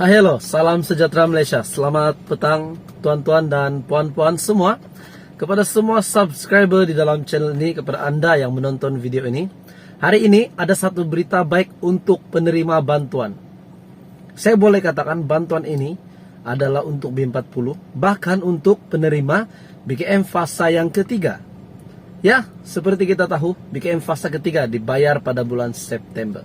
Halo, salam sejahtera Malaysia. Selamat petang tuan-tuan dan puan-puan semua. Kepada semua subscriber di dalam channel ini, kepada anda yang menonton video ini, hari ini ada satu berita baik untuk penerima bantuan. Saya boleh katakan bantuan ini adalah untuk B40, bahkan untuk penerima BKM fasa yang ketiga. Ya, seperti kita tahu, BKM fasa ketiga dibayar pada bulan September.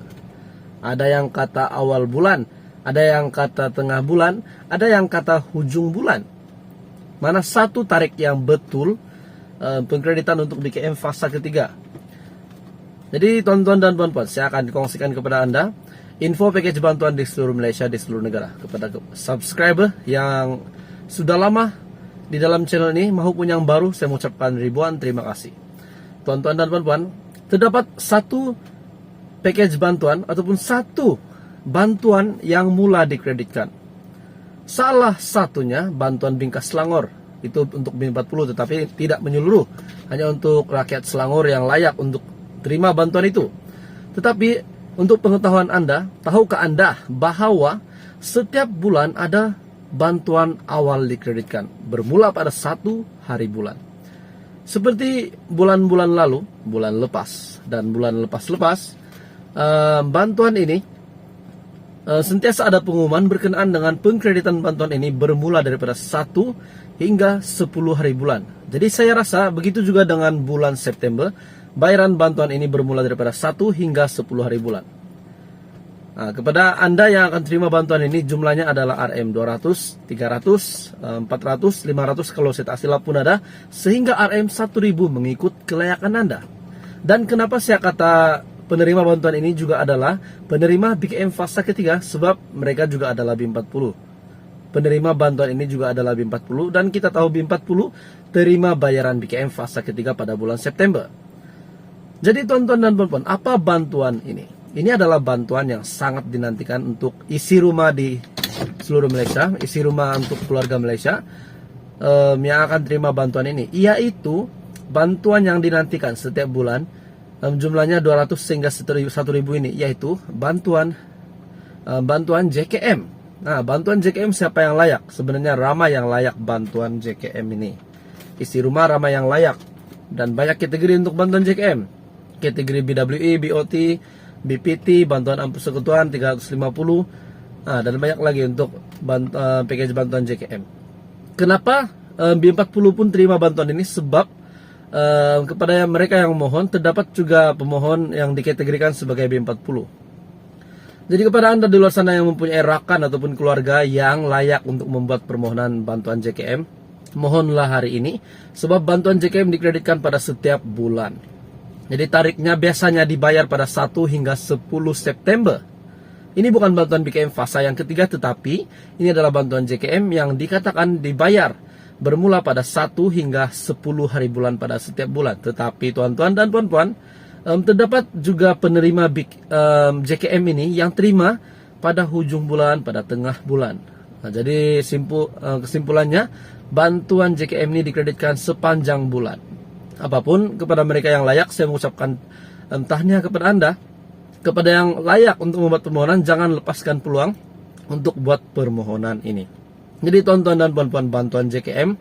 Ada yang kata awal bulan, ada yang kata tengah bulan, ada yang kata hujung bulan. Mana satu tarik yang betul pengkreditan untuk BKM fasa ketiga. Jadi tuan-tuan dan puan-puan, saya akan kongsikan kepada anda info package bantuan di seluruh Malaysia, di seluruh negara. Kepada subscriber yang sudah lama di dalam channel ini maupun yang baru, saya mengucapkan ribuan terima kasih. Tuan-tuan dan puan-puan, terdapat satu package bantuan ataupun satu bantuan yang mula dikreditkan. Salah satunya bantuan bingkas Selangor. Itu untuk B40 tetapi tidak menyeluruh. Hanya untuk rakyat Selangor yang layak untuk terima bantuan itu. Tetapi untuk pengetahuan anda, tahukah anda bahwa setiap bulan ada bantuan awal dikreditkan bermula pada 1 hari bulan. Seperti bulan-bulan lalu, bulan lepas dan bulan lepas-lepas, bantuan ini sentiasa ada pengumuman berkenaan dengan pengkreditan bantuan ini bermula daripada 1 hingga 10 hari bulan. Jadi saya rasa begitu juga dengan bulan September, bayaran bantuan ini bermula daripada 1 hingga 10 hari bulan. Nah, kepada anda yang akan terima bantuan ini, jumlahnya adalah RM 200, 300, 400, 500 kalau saya tak silap pun ada, sehingga RM 1000 mengikut kelayakan anda. Dan kenapa saya kata penerima bantuan ini juga adalah penerima BKM fasa ketiga, sebab mereka juga adalah B40. Penerima bantuan ini juga adalah B40 dan kita tahu B40 terima bayaran BKM fasa ketiga pada bulan September. Jadi tuan-tuan dan puan-puan, apa bantuan ini? Ini adalah bantuan yang sangat dinantikan untuk isi rumah di seluruh Malaysia, isi rumah untuk keluarga Malaysia yang akan terima bantuan ini, yaitu bantuan yang dinantikan setiap bulan. Jumlahnya 200 hingga 1.000 ini, yaitu bantuan JKM. Nah, bantuan JKM siapa yang layak? Sebenarnya ramai yang layak bantuan JKM ini. Isi rumah ramai yang layak dan banyak kategori untuk bantuan JKM. Kategori BWE, BOT, BPT, bantuan ampun persekutuan 350, dan banyak lagi untuk package bantuan JKM. Kenapa B40 pun terima bantuan ini? Sebab kepada mereka yang memohon, terdapat juga pemohon yang dikategorikan sebagai B40. Jadi kepada anda di luar sana yang mempunyai rakan ataupun keluarga yang layak untuk membuat permohonan bantuan JKM, mohonlah hari ini, sebab bantuan JKM dikreditkan pada setiap bulan. Jadi tariknya biasanya dibayar pada 1 hingga 10 September. Ini bukan bantuan BKM fasa yang ketiga, tetapi ini adalah bantuan JKM yang dikatakan dibayar bermula pada 1 hingga 10 hari bulan pada setiap bulan. Tetapi tuan-tuan dan puan-puan, terdapat juga penerima JKM ini yang terima pada hujung bulan, pada tengah bulan. Nah, jadi kesimpulannya, bantuan JKM ini dikreditkan sepanjang bulan. Apapun kepada mereka yang layak, saya mengucapkan tahniah kepada anda. Kepada yang layak untuk membuat permohonan, jangan lepaskan peluang untuk buat permohonan ini. Jadi tuan-tuan dan puan-puan, bantuan JKM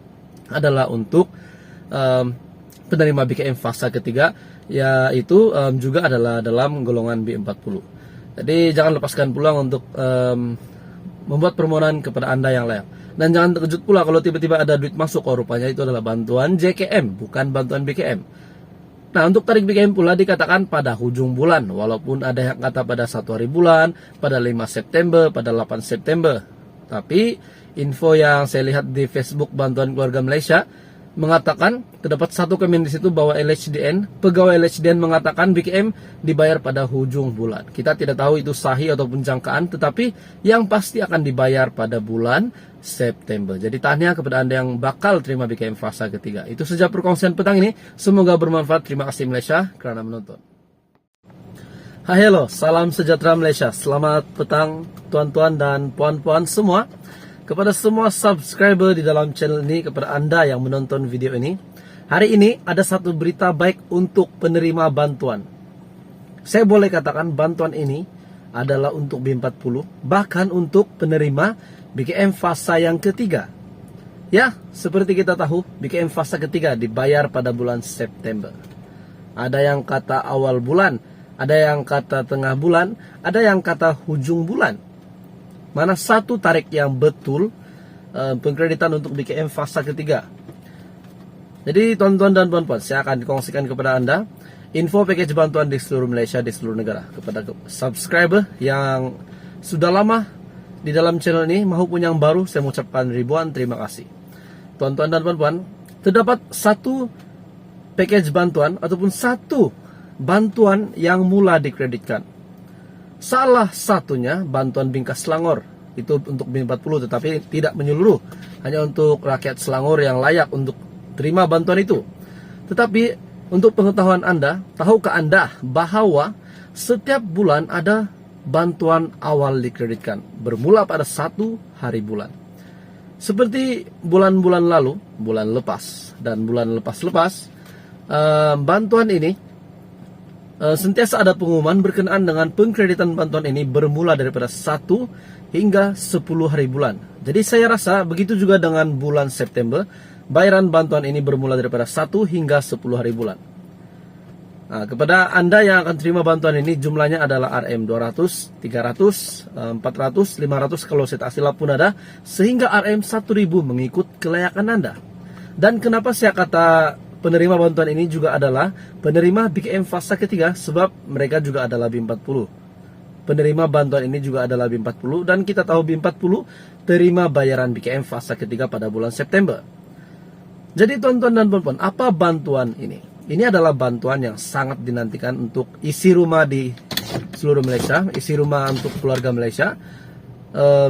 adalah untuk penerima BKM fasa ketiga, yaitu juga adalah dalam golongan B40. Jadi jangan lepaskan peluang untuk membuat permohonan kepada anda yang layak. Dan jangan terkejut pula kalau tiba-tiba ada duit masuk, rupanya itu adalah bantuan JKM, bukan bantuan BKM. Nah, untuk tarik BKM pula dikatakan pada hujung bulan, walaupun ada yang kata pada 1 hari bulan, pada 5 September, pada 8 September. Tapi info yang saya lihat di Facebook Bantuan Keluarga Malaysia mengatakan, terdapat satu komen di situ bahwa pegawai LHDN mengatakan BKM dibayar pada hujung bulan. Kita tidak tahu itu sahih ataupun jangkaan, tetapi yang pasti akan dibayar pada bulan September. Jadi tahniah kepada anda yang bakal terima BKM fasa ketiga. Itu saja perkongsian petang ini. Semoga bermanfaat. Terima kasih Malaysia kerana menonton. Halo, salam sejahtera Malaysia. Selamat petang tuan-tuan dan puan-puan semua. Kepada semua subscriber di dalam channel ini, kepada anda yang menonton video ini, hari ini ada satu berita baik untuk penerima bantuan. Saya boleh katakan bantuan ini adalah untuk B40, bahkan untuk penerima BKM fasa yang ketiga. Ya, seperti kita tahu, BKM fasa ketiga dibayar pada bulan September. Ada yang kata awal bulan, ada yang kata tengah bulan, ada yang kata hujung bulan. Mana satu tarik yang betul pengkreditan untuk BKM fasa ketiga? Jadi tuan-tuan dan puan-puan, saya akan kongsikan kepada Anda info package bantuan di seluruh Malaysia, di seluruh negara. Kepada subscriber yang sudah lama di dalam channel ini maupun yang baru, saya mengucapkan ribuan terima kasih. Tuan-tuan dan puan-puan, terdapat satu package bantuan ataupun satu bantuan yang mula dikreditkan. Salah satunya bantuan bingkas Selangor. Itu untuk B40 tetapi tidak menyeluruh. Hanya untuk rakyat Selangor yang layak untuk terima bantuan itu. Tetapi untuk pengetahuan Anda, tahukah Anda bahwa setiap bulan ada bantuan awal dikreditkan bermula pada 1 hari bulan. Seperti bulan-bulan lalu, bulan lepas dan bulan lepas-lepas, bantuan ini sentiasa ada pengumuman berkenaan dengan pengkreditan bantuan ini bermula daripada 1 hingga 10 hari bulan. Jadi saya rasa begitu juga dengan bulan September, bayaran bantuan ini bermula daripada 1 hingga 10 hari bulan. Nah, kepada Anda yang akan terima bantuan ini, jumlahnya adalah RM 200, 300, 400, 500 kalau saya tak silap pun ada, sehingga RM 1000 mengikut kelayakan Anda. Dan kenapa saya kata penerima bantuan ini juga adalah penerima BKM fasa ketiga, sebab mereka juga adalah B40. Penerima bantuan ini juga adalah B40, dan kita tahu B40 terima bayaran BKM fasa ketiga pada bulan September. Jadi tuan-tuan dan puan-puan, apa bantuan ini? Ini adalah bantuan yang sangat dinantikan untuk isi rumah di seluruh Malaysia, isi rumah untuk keluarga Malaysia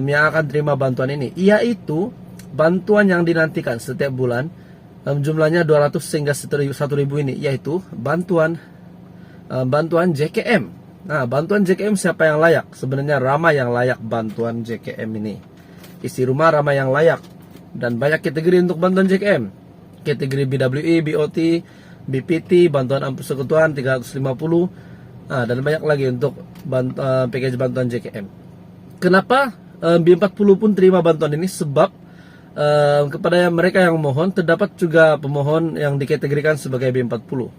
yang akan terima bantuan ini, yaitu bantuan yang dinantikan setiap bulan, jumlahnya 200 hingga 1.000 ini, yaitu bantuan JKM. Nah, bantuan JKM siapa yang layak? Sebenarnya ramai yang layak bantuan JKM ini. Isi rumah ramai yang layak, dan banyak kategori untuk bantuan JKM. Kategori BWE, BOT, BPT, bantuan persekutuan 350, dan banyak lagi untuk package bantuan JKM. Kenapa B40 pun terima bantuan ini? Sebab kepada mereka yang memohon, terdapat juga pemohon yang dikategorikan sebagai B40.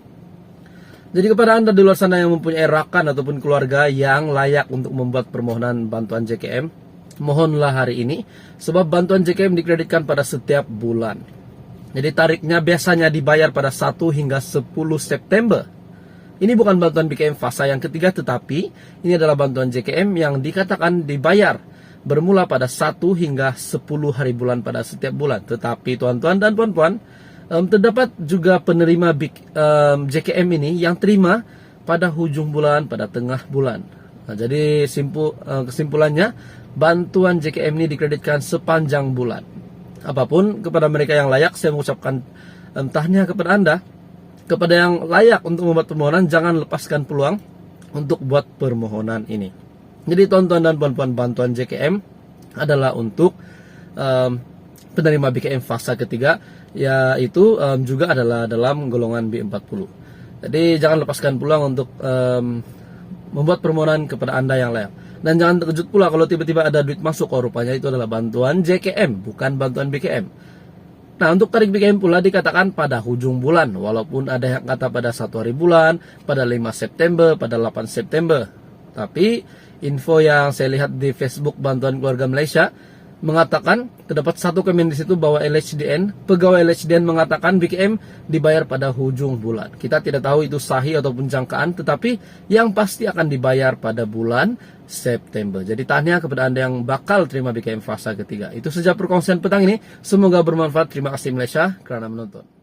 Jadi kepada Anda di luar sana yang mempunyai rakan ataupun keluarga yang layak untuk membuat permohonan bantuan JKM, mohonlah hari ini, sebab bantuan JKM dikreditkan pada setiap bulan. Jadi tariknya biasanya dibayar pada 1 hingga 10 September. Ini bukan bantuan BKM fasa yang ketiga, tetapi ini adalah bantuan JKM yang dikatakan dibayar bermula pada 1 hingga 10 hari bulan pada setiap bulan. Tetapi tuan-tuan dan puan-puan, terdapat juga penerima JKM ini yang terima pada hujung bulan, pada tengah bulan. Nah, jadi kesimpulannya, bantuan JKM ini dikreditkan sepanjang bulan. Apapun kepada mereka yang layak, saya mengucapkan tahniah kepada Anda. Kepada yang layak untuk membuat permohonan, jangan lepaskan peluang untuk buat permohonan ini. Jadi tuan-tuan dan puan-puan, bantuan JKM adalah untuk penerima BKM fasa ketiga, yaitu juga adalah dalam golongan B40. Jadi jangan lepaskan peluang untuk membuat permohonan kepada Anda yang layak. Dan jangan terkejut pula kalau tiba-tiba ada duit masuk, rupanya itu adalah bantuan JKM, bukan bantuan BKM. Nah, untuk tarik BKM pula dikatakan pada hujung bulan, walaupun ada yang kata pada 1 hari bulan, pada 5 September, pada 8 September. Tapi info yang saya lihat di Facebook Bantuan Keluarga Malaysia mengatakan terdapat satu komen di situ bahwa pegawai LHDN mengatakan BKM dibayar pada hujung bulan. Kita tidak tahu itu sahih ataupun jangkaan, tetapi yang pasti akan dibayar pada bulan September. Jadi tahniah kepada Anda yang bakal terima BKM fasa ketiga. Itu saja perkongsian petang ini. Semoga bermanfaat. Terima kasih Malaysia kerana menonton.